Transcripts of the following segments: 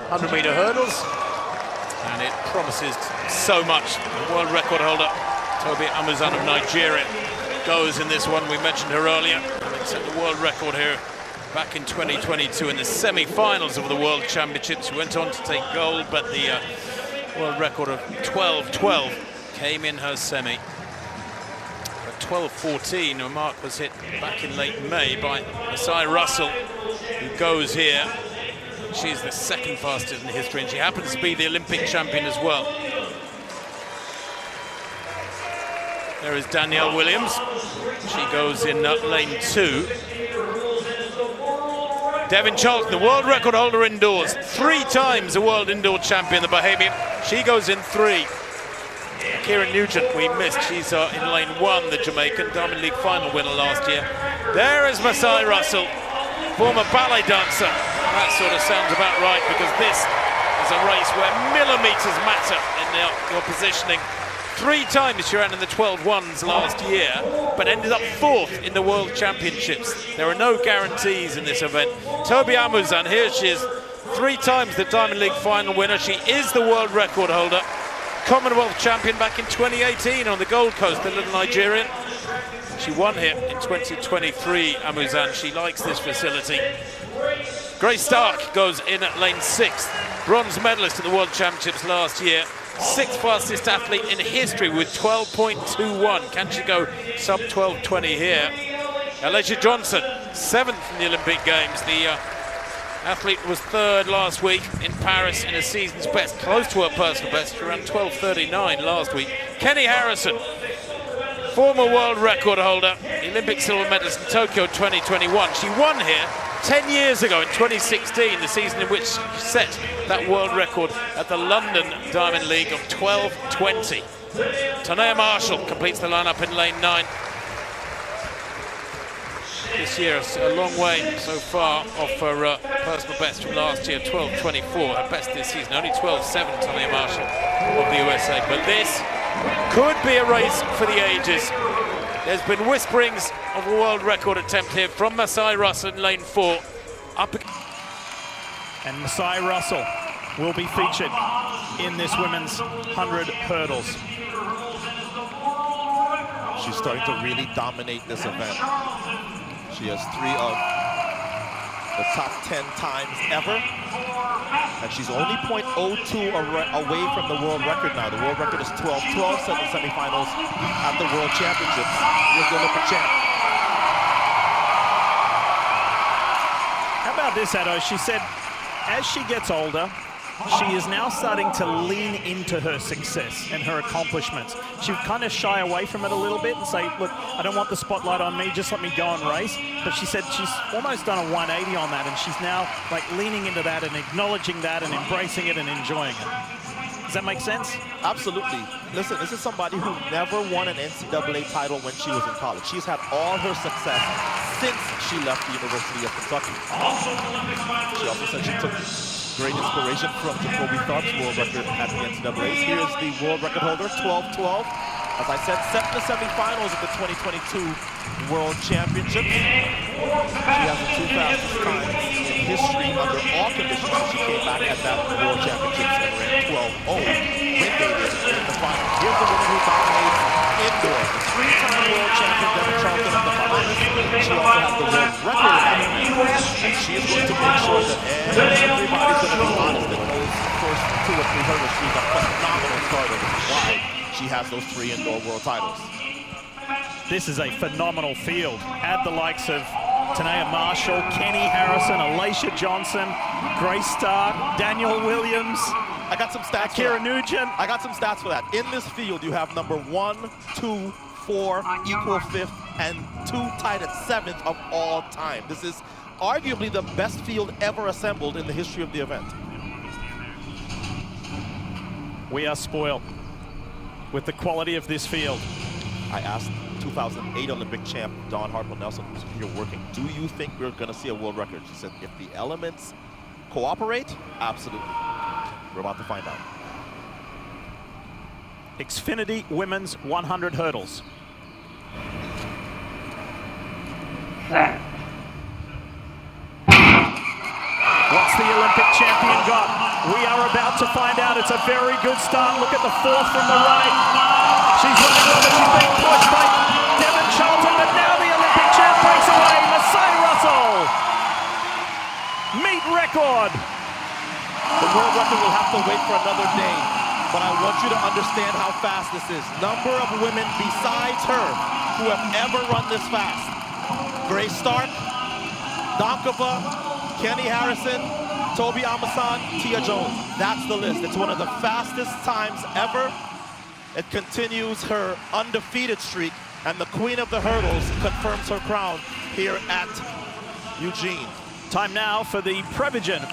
100-meter hurdles, and it promises so much. The world record holder, Tobi Amusan of Nigeria, goes in this one. We mentioned her earlier, having set the world record here back in 2022 in the semi-finals of the World Championships. She went on to take gold, but the world record of 12:12 came in her semi. At 12:14, a mark was hit back in late May by Masai Russell, who goes here. She's the second fastest in history, and she happens to be the Olympic champion as well. There is Danielle Williams. She goes in lane 2. Devynne Charlton, the world record holder indoors, 3 times a world indoor champion, the Bahamian. She goes in 3. Kieran Nugent, we missed. She's in lane 1, the Jamaican Diamond League final winner last year. There is Masai Russell, former ballet dancer. That sort of sounds about right, because this is a race where millimeters matter in your positioning. 3 times she ran in the 12:1s last year, but ended up 4th in the World Championships. There are no guarantees in this event. Tobi Amusan, here she is, 3 times the Diamond League final winner. She is the world record holder. Commonwealth champion back in 2018 on the Gold Coast, the little Nigerian. She won here in 2023, Amusan. She likes this facility. Grace Stark goes in at lane 6, bronze medalist at the World Championships last year. 6th fastest athlete in history with 12.21. Can she go sub 12:20 here? Alicia Johnson, 7th in the Olympic Games. The athlete was 3rd last week in Paris in a season's best, close to her personal best. She ran 12:39 last week. Kenny Harrison, former world record holder, Olympic silver medalist in Tokyo 2021. She won here 10 years ago in 2016, the season in which she set that world record at the London Diamond League of 12:20. Tanea Marshall completes the lineup in lane 9. This year is a long way so far off her personal best from last year, 12:24. Her best this season, only 12:7, Tanea Marshall of the USA. But this could be a race for the ages. There's been whisperings of a world record attempt here from Masai Russell in lane 4. And Masai Russell will be featured in this women's 100 hurdles. She's starting to really dominate this event. She has 3 of the top 10 times ever, and she's only 0.02 away from the world record now. The world record is 12:12, set in the semifinals at the World Championships. Here's the Olympic champ. How about this, Addo? She said as she gets older, she is now starting to lean into her success and her accomplishments. She would kind of shy away from it a little bit and say, look, I don't want the spotlight on me, just let me go and race. But she said she's almost done a 180 on that, and she's now like leaning into that and acknowledging that and embracing it and enjoying it. Does that make sense? Absolutely. Listen, this is somebody who never won an NCAA title when she was in college. She's had all her success since she left the University of Kentucky. She also said she took great inspiration from Jacoby Thorpe's world record at the NCAAs. Here's the world record holder, 12:12. As I said, set in the semifinals of the 2022 World Championships. She has the 2 fastest times in history under all conditions since she came back at that World Championships and ran 12:0 when they did in the final. Here's the woman who dominates indoors. The 3-time world champion, Devynne Charlton of the Bahamas. She also has the world record in that event. And she is going to make sure that everybody's going to be honest in those first 2 or 3 hurdles. She's a phenomenal starter, which is why she has those 3 indoor world titles. This is a phenomenal field. Add the likes of Tanea Marshall, Kenny Harrison, Alicia Johnson, Grace Stark, Danielle Williams. I got some stats Kieran Nugent. I got some stats for that. In this field, you have number 1, 2, 4, equal 5th, and 2 tied at 7th of all time. This is arguably the best field ever assembled in the history of the event. We are spoiled with the quality of this field. I asked 2008 Olympic champ Dawn Hartwell-Nelson, who's here working, do you think we're going to see a world record? She said, if the elements cooperate, absolutely. We're about to find out. Xfinity Women's 100 hurdles. What's the Olympic champion got? We are about to find out. It's a very good start. Look at the fourth from the right. She's running well, but she's being pushed by Devynne Charlton, but now the Olympic champ breaks away. Masai Russell. Meet record. The world record will have to wait for another day, but I want you to understand how fast this is. Number of women besides her who have ever run this fast. Grace Stark, Donkova, Kenny Harrison, Tobi Amusan, Tia Jones. That's the list. It's one of the fastest times ever. It continues her undefeated streak, and the queen of the hurdles confirms her crown here at Eugene. Time now for the Prefontaine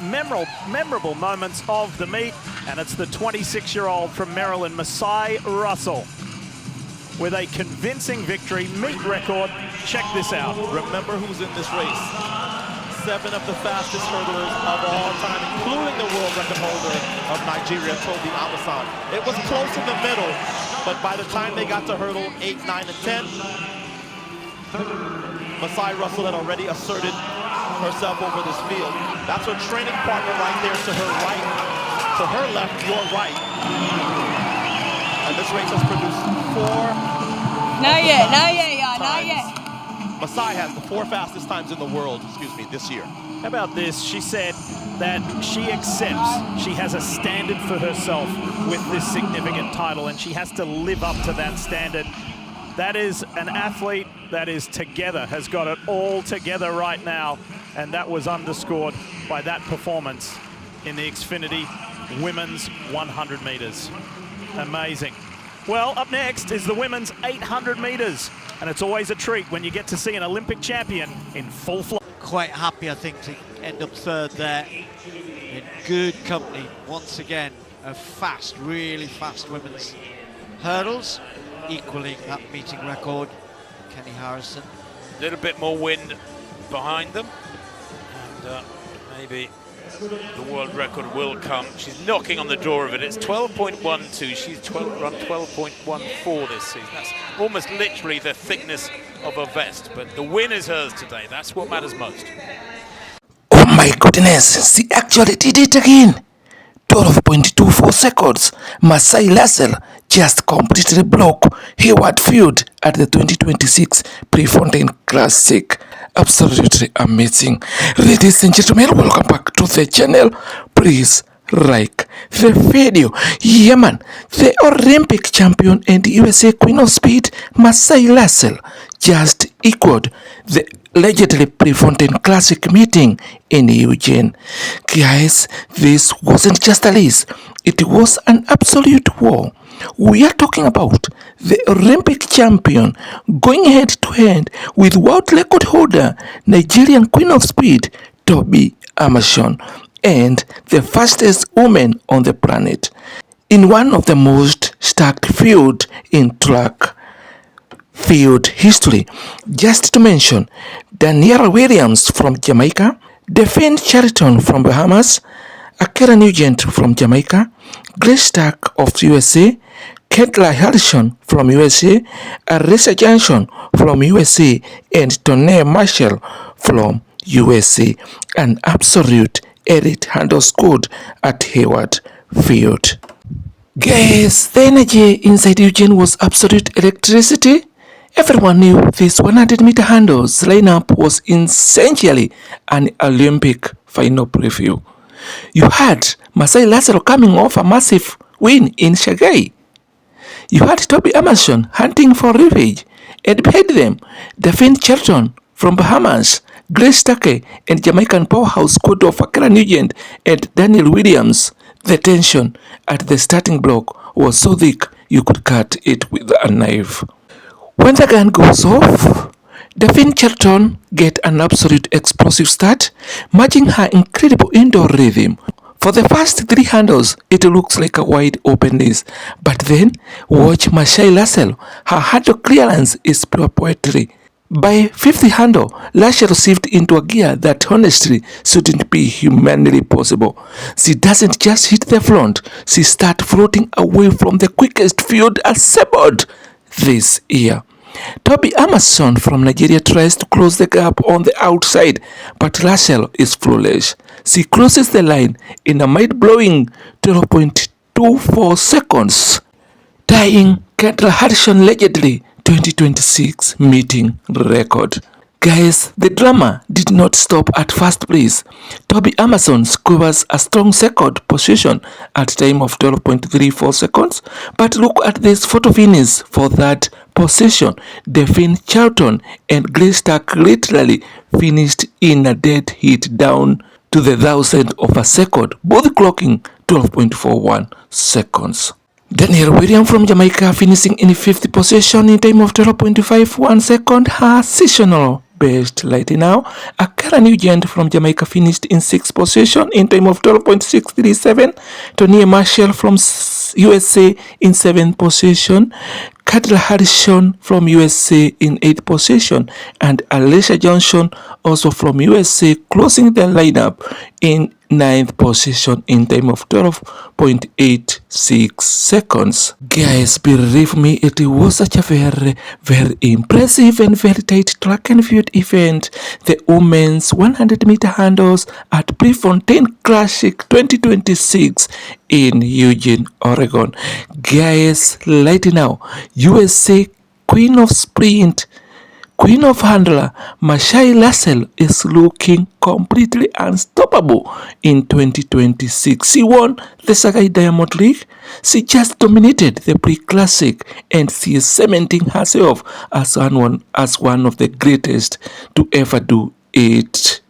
memorable moments of the meet, and it's the 26-year-old from Maryland, Masai Russell, with a convincing victory, meet record. Check this out. Remember who's in this race. 7 of the fastest hurdlers of all time, including the world record holder of Nigeria, Tobi Amusan. It was close in the middle, but by the time they got to hurdle 8, 9, and 10, Masai Russell had already asserted herself over this field. That's her training partner right there to her right. To her left, your right. And this race has produced 4 Not yet, y'all, not yet. Masai has the 4 fastest times in the world, this year. How about this? She said that she accepts she has a standard for herself with this significant title, and she has to live up to that standard. That is an athlete that is together, has got it all together right now, and that was underscored by that performance in the Xfinity women's 100 meters. Amazing. Well, up next is the women's 800 meters, and it's always a treat when you get to see an Olympic champion in full flight. Quite happy, I think, to end up third there in good company once again of fast, really fast women's hurdles, equaling that meeting record. Kenny Harrison. A little bit more wind behind them, and maybe the world record will come. She's knocking on the door of it. It's 12.12. She's run 12.14 this season. That's almost literally the thickness of a vest. But the win is hers today. That's what matters most. Oh my goodness, she actually did it again. 12.24 seconds. Masai Russell just completely blocked Hayward Field at the 2026 Prefontaine Classic. Absolutely amazing. Ladies and gentlemen, welcome back to the channel. Please like the video. Yeah man, the Olympic champion and USA Queen of Speed Masai Russell just equaled the legendary Prefontaine Classic meeting in Eugene. Guys, this wasn't just a race, it was an absolute war. We are talking about the Olympic champion going head to head with world record holder Nigerian Queen of Speed Tobi Amusan and the fastest woman on the planet in one of the most stacked fields in track field history. Just to mention, Danielle Williams from Jamaica, Devynne Charlton from Bahamas, Akira Nugent from Jamaica, Grace Stark of USA, Kenny Harrison from USA, Arisa Johnson from USA, and Tony Marshall from USA. An absolute elite handle scored at Hayward Field. Guys, the energy inside Eugene was absolute electricity. Everyone knew this 100-meter handles lineup was essentially an Olympic final preview. You had Masai Russell coming off a massive win in Shanghai. You had Tobi Amusan hunting for revenge, and behind them, Devynne Charlton from Bahamas, Grace Stark, and Jamaican powerhouse squad of Akira Nugent and Danielle Williams. The tension at the starting block was so thick you could cut it with a knife. When the gun goes off, Devynne Charlton get an absolute explosive start, matching her incredible indoor rhythm. For the first 3 handles, it looks like a wide open race, but then watch Masai Russell. Her handle clearance is pure poetry. By 50th handle, Russell received into a gear that honestly shouldn't be humanly possible. She doesn't just hit the front, she starts floating away from the quickest field assembled this year. Tobi Amusan from Nigeria tries to close the gap on the outside, but Russell is flawless. She crosses the line in a mind-blowing 12.24 seconds, tying Kendra Harrison legendary 2026 meeting record. Guys, the drama did not stop at first place. Tobi Amusan covers a strong second position at time of 12.34 seconds. But look at this photo finish for that position. Devynne Charlton and Grace Stark literally finished in a dead heat down to the thousandth of a second, both clocking 12.41 seconds. Danielle Williams from Jamaica finishing in 5th position in time of 12.51 second, her seasonal best right now. Akara Nugent from Jamaica finished in 6th position in time of 12.637. Tonia Marshall from USA in 7th position. Kendra Harrison from USA in 8th position, and Alicia Johnson also from USA closing the lineup in 9th position in time of 12.86 seconds. Guys, believe me, it was such a very impressive and very tight track and field event. The women's 100-meter hurdles at Prefontaine Classic 2026 in Eugene, Oregon. Guys, right now, USA Queen of Sprint, Queen of Handler, Masai Russell is looking completely unstoppable in 2026. She won the Sagai Diamond League. She just dominated the Pre-Classic, and she is cementing herself as one of the greatest to ever do it.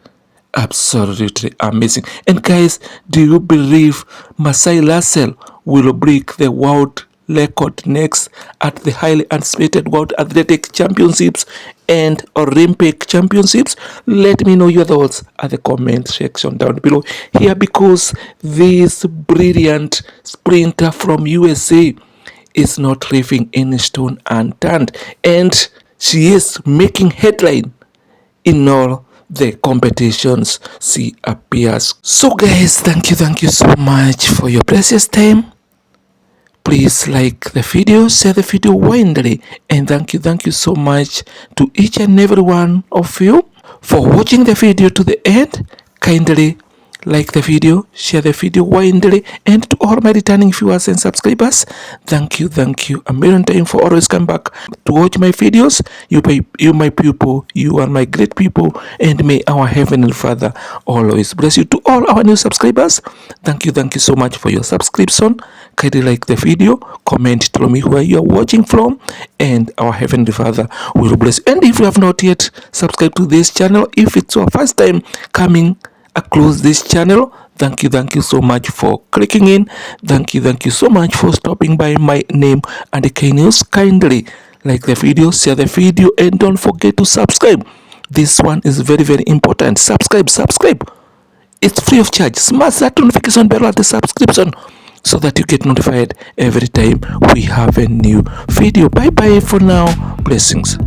Absolutely amazing. And guys, do you believe Masai Russell will break the world record next at the highly anticipated World Athletic Championships and Olympic Championships? Let me know your thoughts at the comment section down below here, because this brilliant sprinter from USA is not leaving any stone unturned, and she is making headline in all the competitions she appears. So guys, thank you so much for your precious time. Please like the video, share the video widely, and thank you so much to each and every one of you for watching the video to the end. Kindly like the video, share the video widely, and to all my returning viewers and subscribers, thank you a million times for always coming back to watch my videos. You my people, you are my great people, and may our Heavenly Father always bless you. To all our new subscribers, thank you so much for your subscription. Kindly like the video, comment, tell me where you are watching from, and our Heavenly Father will bless you. And if you have not yet subscribed to this channel, if it's your first time coming across this channel, thank you so much for clicking in. Thank you so much for stopping by. My name and K News. Kindly like the video, share the video, and don't forget to subscribe. This one is very important. Subscribe. It's free of charge. Smash that notification bell at the subscription so that you get notified every time we have a new video. Bye for now. Blessings.